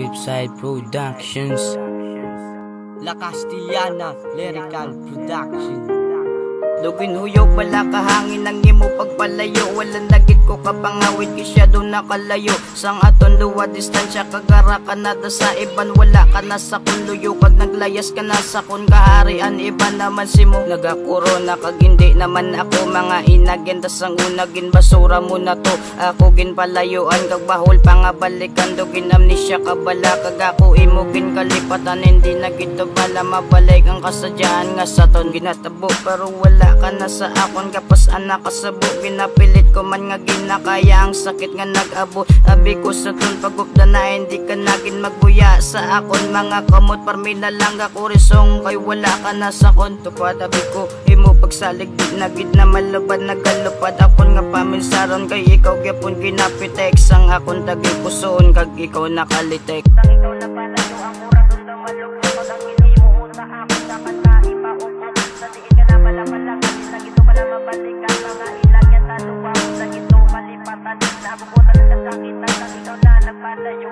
Ripside Productions, La Castellana Lyrical Production. Lugin huyog wala kahangin ang imo pagpalayo. Wala nagit ko kapangawid kisya doon nakalayo. Sang aton luwa distansya kagara ka na da sa iban. Wala ka na sa kunluyo kag naglayas ka na sa kun kaharian. Iba naman si mo nagakorona kag hindi naman ako mga inagin. Tas ang unagin basura mo na to. Ako gin palayuan kag bahol pa nga balikan. Dugin amnesia kabala kag ako imugin kalipatan. Hindi na gito bala mabalik ang kasadyaan nga sa ton ginatabo pero wala ka na sa akon kapos anak kasabo. Ginapilit ko man nga ginakaya ang sakit nga nag-abo. Abi ko sa ton pagupda na hindi ka nagin magbuya sa akon. Mga kamot parmila lang ako risong kay wala ka na sa kon. Tupad abi ko imo pagsalig di nagid na malubad nagalupad akon nga paminsaron kay ikaw gyapon kinapitek sang akon tagi pusoon kag ikaw nakalitek. Sang ikaw na pala yung ang mura dun na malugod pag ang hinimo sa akon dapat na ipaubos. Sa diin ka na pala mabalikan mga ilang yan taluwa ko sa ito malipatan na abubutan ng kasakitan sa ikaw na nagpalayo.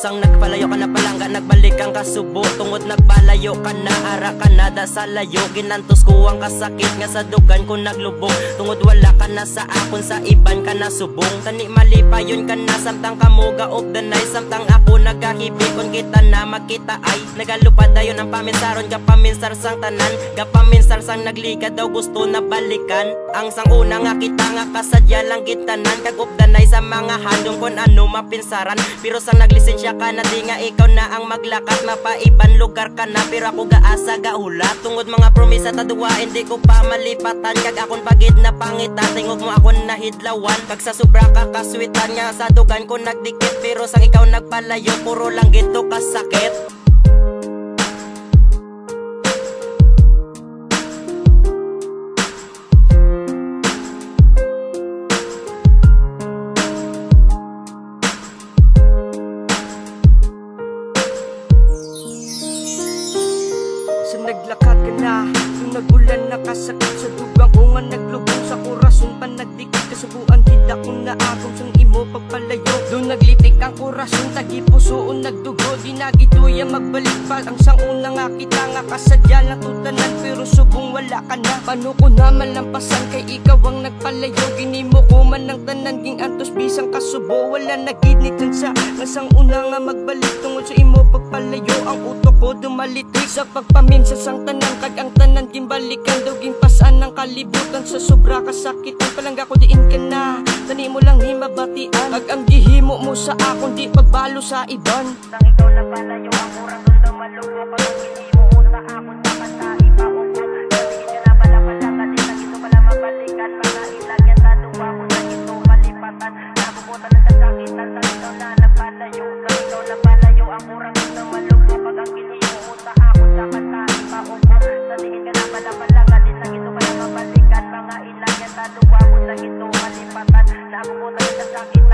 Sang nagpalayo ka na palangga nagbalik ang kasubo. Tungod nagpalayo ka na ara ka na da sa layo. Ginantos ko ang kasakit nga sa dugan ko naglubog. Tungod wala ka na sa akon sa iban ka na subong. Tani malipayon ka na samtang kamuga of the night. Samtang ako nagahibikon kita na makita ay nagalupad dayon ang paminsaron. Kapaminsar sang tanan kapaminsar sang nagliga daw gusto na balikan. Ang sang una nga kita nga kasadya lang gitanan. Kag of the night sa mga handong kon ano mapinsaran. Pero sang naglisensya ka na di nga ikaw na ang maglakat. Mapaiban lugar ka na pero ako gaasa gaulat. Tungod mga promisa tadua hindi ko pa malipatan. Kag akon pagid na pangita tingog mo akon nahidlawan. Kag sa sobra ka kaswitan nga sa dugan ko nagdikit. Pero sang ikaw nagpalayo puro lang gito kasakit. Naglakad ka na, yung nagulan nakasakit sa dugang ko nga naglubong sa korason pa nagdikit kasubuan kita kung naagom sang imo pagpalayo. Doon naglitik ang korason tagi pusoon nagdugo di nagituya magbalik pa ang sang una nga kita nga kasadya lang tutanan pero subong wala ka na. Paano ko na malampasan kay ikaw ang nagpalayo. Ginimo ko man ng tanan ging antos bisang kasubo wala nagidnit sa nga sang una nga magbalik tungod sa imo pagpalayo. Ang utok ko dumalitik sa pagpaminsa sang tanan kag ang tanan gimbalikan daw gimpasan ng kalibutan sa sobra kasakitan palangga ko diin ka na tani mo lang ni mabatian kag ang gihimo mo sa akon di pagbalo sa iban. Sang ikaw na palayo ang murang dun daw malugo pag ang gihimo mo sa akon dapat na ipaubos. Sige ka na pala palangga di lang ito pala mabalikan mga ilang yan taluwa ko sa ito malipatan nabubutan ng kasakitan sang ikaw na nagpalayo. Sang ikaw na palayo ang murang dun daw malugo pag ang gihimo mo sa akon dapat na ipaubos. Sabihin ka na pala palangga din lang ito pala mabalikan mga ilang yan taluwa ko sa ito malipatan nabubutan ng kasakitan.